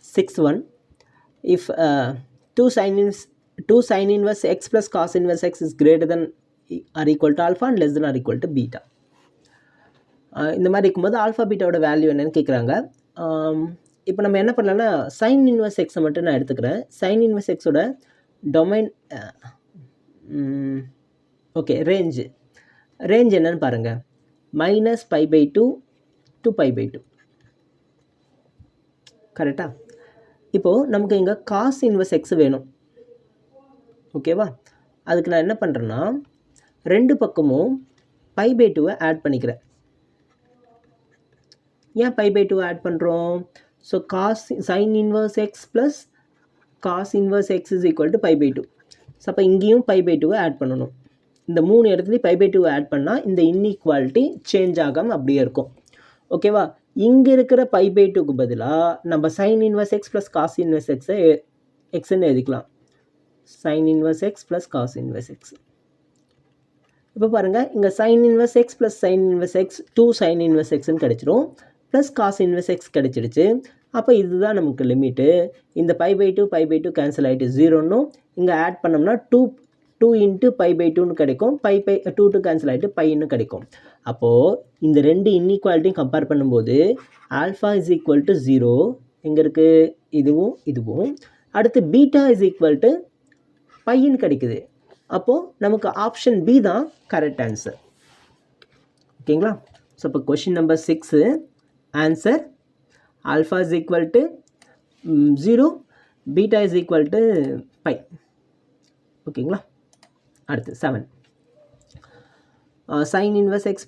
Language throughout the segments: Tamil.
sixth one, if 2 sin inverse x plus cos inverse x is greater than or equal to alpha and less than or equal to beta. இந்த மாதிரி இருக்கும்போது ஆல்ஃபா பீட்டாவோட வேல்யூ என்னன்னு கேட்குறாங்க. இப்போ நம்ம என்ன பண்ணலாம்னா சைன் இன்வர்ஸ் எக்ஸை மட்டும் நான் எடுத்துக்கிறேன். சைன் இன்வர்ஸ் எக்ஸோட டொமைன் ஓகே ரேஞ்ச் என்னன்னு பாருங்கள், -π/2 to π/2. கரெக்டாக? இப்போது நமக்கு இங்கே காஸ் இன்வர்ஸ் எக்ஸ் வேணும். ஓகேவா? அதுக்கு நான் என்ன பண்ணுறேன்னா ரெண்டு பக்கமும் π/2 ஆட் பண்ணிக்கிறேன். ஏன் π/2 ஆட் பண்ணுறோம்? So sine inverse x plus cos inverse x is equal to π/2. So அப்போ இங்கேயும் π/2 ஆட் பண்ணணும். இந்த 3 இடத்துலையும் π/2 ஆட் பண்ணால் இந்த இன்இக்வாலிட்டி சேஞ்ச் ஆகாமல் அப்படியே இருக்கும். ஓகேவா? இங்கே இருக்கிற π/2க்கு பதிலாக நம்ம sine inverse x plus cos inverse எக்ஸ்ன்னு எழுதிக்கலாம். Sine inverse x plus cos inverse x. இப்போ பாருங்கள், இங்கே sine inverse x plus sine inverse x 2 sine inverse எக்ஸ்ன்னு கிடச்சிரும், ப்ளஸ் காஸ் இன்வர்ஸ் எக்ஸ் கிடச்சிடுச்சு. அப்போ இதுதான் நமக்கு லிமிட்டு. இந்த π/2 கேன்சல் ஆகிட்டு 0ன்னு இங்கே ஆட் பண்ணோம்னா 2 இன்ட்டு π/2ன்னு கிடைக்கும். 2 கேன்சல் ஆகிட்டு பைன்னு கிடைக்கும். அப்போது இந்த ரெண்டு இன்இக்வாலிட்டியும் கம்பேர் பண்ணும்போது ஆல்ஃபா இஸ் ஈக்குவல் டு 0 எங்கே இருக்குது? இதுவும். அடுத்து பீட்டா இஸ் ஈக்குவல் டு பைன்னு கிடைக்குது. அப்போது நமக்கு ஆப்ஷன் பி தான் கரெக்ட் ஆன்சர். ஓகேங்களா? ஸோ இப்போ question number 6 answer alpha is equal to 0, beta is equal to pi. ஓகேங்களா? அடுத்து 7 சைன் இன்வர்ஸ் எக்ஸ்,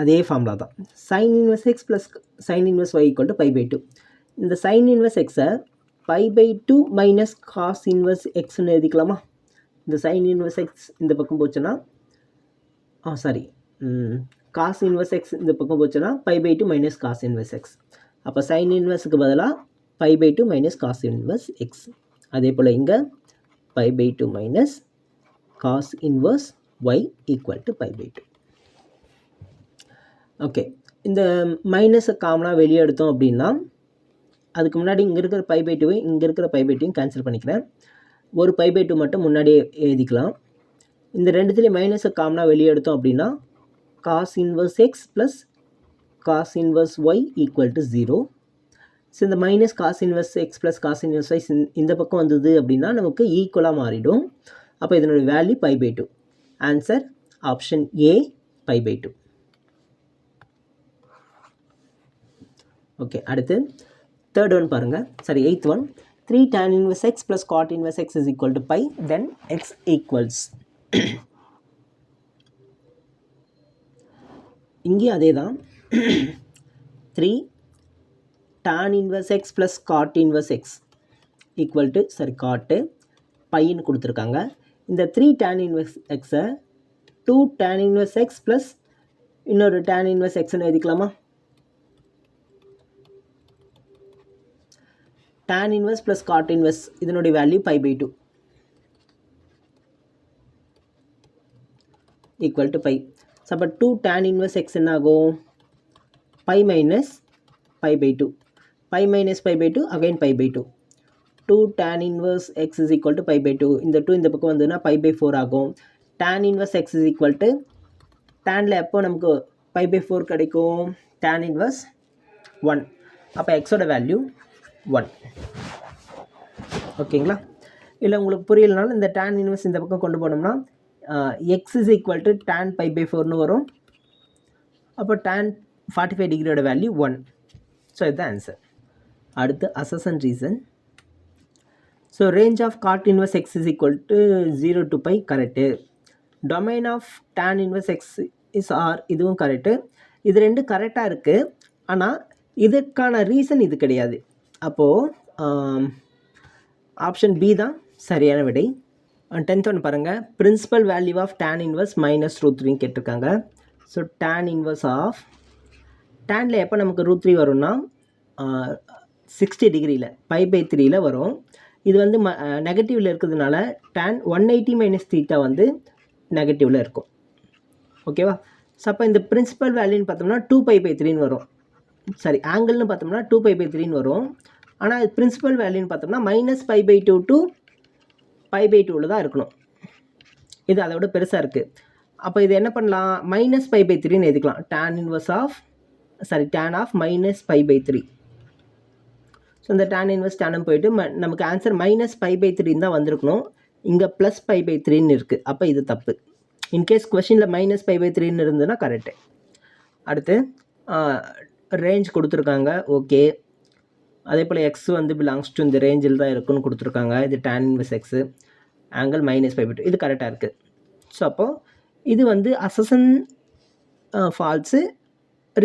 அதே ஃபார்முலா தான். Sine inverse x plus sine inverse y equal to π/2. இந்த சைன் இன்வர்ஸ் எக்ஸை π/2 மைனஸ் காஸ் இன்வர்ஸ் எக்ஸ்ன்னு எழுதிக்கலாமா? இந்த சைன் இன்வர்ஸ் எக்ஸ் இந்த பக்கம் போச்சுன்னா காஸ் இன்வர்ஸ் எக்ஸ் இந்த பக்கம் போச்சுன்னா π/2 மைனஸ் காஸ் இன்வர்ஸ் எக்ஸ். அப்போ சைன் இன்வர்ஸுக்கு பதிலாக π/2 மைனஸ் காஸ் இன்வர்ஸ் எக்ஸ். அதே போல் இங்கே π/2 minus cos inverse y equal to π/2. Okay, இந்த மைனஸை காமனாக வெளியே எடுத்தோம் அப்படின்னா அதுக்கு முன்னாடி இங்கே இருக்கிற π/2 இங்கே இருக்கிற π/2 கேன்சல் பண்ணிக்கிறேன். ஒரு π/2 மட்டும் முன்னாடியே எழுதிக்கலாம். இந்த ரெண்டுத்துலேயும் மைனஸை காமனாக வெளியே எடுத்தோம் அப்படின்னா cos inverse x plus cos inverse y equal to 0. So இந்த minus cos inverse x plus cos inverse y இந்த பக்கம் வந்தது அப்படின்னா நமக்கு ஈக்குவலாக மாறிடும். அப்போ இதனுடைய value π/2. Answer option A π/2. Okay, அடுத்து தேர்ட் ஒன் பாருங்கள். சரி, 8th one. 3 tan inverse x plus cot inverse x is equal to pi, then x equals. இங்கே அதே தான். 3 tan inverse x plus cot inverse x equal to cot பைன்னு கொடுத்துருக்காங்க. இந்த 3 tan inverse xை 2 tan inverse x plus இன்னொரு tan inverse xன்னு எழுதிக்கலாமா? tan inverse plus cot inverse இதனுடைய value π/2 equal to pi. So அப்போ 2 tan inverse x என்ன ஆகும்? Pi minus π/2. Pi minus π/2 again π/2. 2 tan inverse x is equal to π/2. இந்த 2 இந்த பக்கம் வந்ததுன்னா π/4 ஆகும். tan inverse x is equal to tanல எப்போ நமக்கு π/4 கிடைக்கும்? tan inverse 1. அப்போ xோட வேல்யூ 1. ஓகேங்களா? இல்லை உங்களுக்கு புரியலனாலும் இந்த tan இன்வெர்ஸ் இந்த பக்கம் கொண்டு போனோம்னா x is equal to tan π/4ன்னு வரும். அப்போ tan 45 டிகிரியோட வேல்யூ 1. ஸோ இதுதான் ஆன்சர். அடுத்து அசஸ் and reason. So range of cot inverse X is equal to 0 to pi correct. Domain of tan inverse X is R இதுவும் கரெக்டு. இது ரெண்டும் கரெக்டாக இருக்குது. ஆனால் இதுக்கான ரீசன் இது கிடையாது. அப்போது ஆப்ஷன் பி தான் சரியான விடை. 10th ஒன்று பாருங்கள். Principal value of tan inverse -√3 கேட்டிருக்காங்க. ஸோ tan இன்வர்ஸ் ஆஃப் டேனில் எப்போ நமக்கு √3 வரும்னா 60 டிகிரியில் π/3ல் வரும். இது வந்து நெகட்டிவில் இருக்கிறதுனால tan 180 - θ வந்து நெகட்டிவில் இருக்கும். ஓகேவா? ஸோ அப்போ இந்த பிரின்சிபல் வேல்யூன்னு பார்த்தோம்னா 2π/3ன்னு வரும். சரி, ஆங்கிள்னு பார்த்தோம்னா 2π/3ன்னு வரும். ஆனால் பிரின்சிபல் வேல்யூன்னு பார்த்தோம்னா -π/2 to π/2 தான் இருக்கணும். இது அதை விட பெருசாக இருக்குது. அப்போ இது என்ன பண்ணலாம், -π/3ன்னு எழுதிக்கலாம். tan of -π/3. ஸோ இந்த tan இன்வர்ஸ் டேனும் போயிட்டு நமக்கு ஆன்சர் -π/3 தான் வந்திருக்கணும். இங்கே +π/3ன்னு இருக்குது. அப்போ இது தப்பு. இன்கேஸ் கொஷினில் -π/3ன்னு இருந்ததுன்னா கரெக்டு. அடுத்து ரேஞ்ச் கொடுத்துருக்காங்க. ஓகே. அதே போல் எக்ஸ் வந்து பிலாங்ஸ் டு இந்த ரேஞ்சில் தான் இருக்குன்னு கொடுத்துருக்காங்க. இது tan இன்வர்ஸ் எக்ஸு, ஆங்கிள் -π/2. இது கரெக்டாக இருக்குது. ஸோ அப்போது இது வந்து assertion false,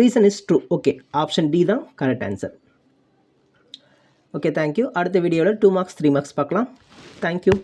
reason is true. Okay, option D தான் கரெக்ட் ஆன்சர். Okay, thank you. அடுத்த வீடியோவில் 2 மார்க்ஸ் 3 மார்க்ஸ் பார்க்கலாம். தேங்க்யூ.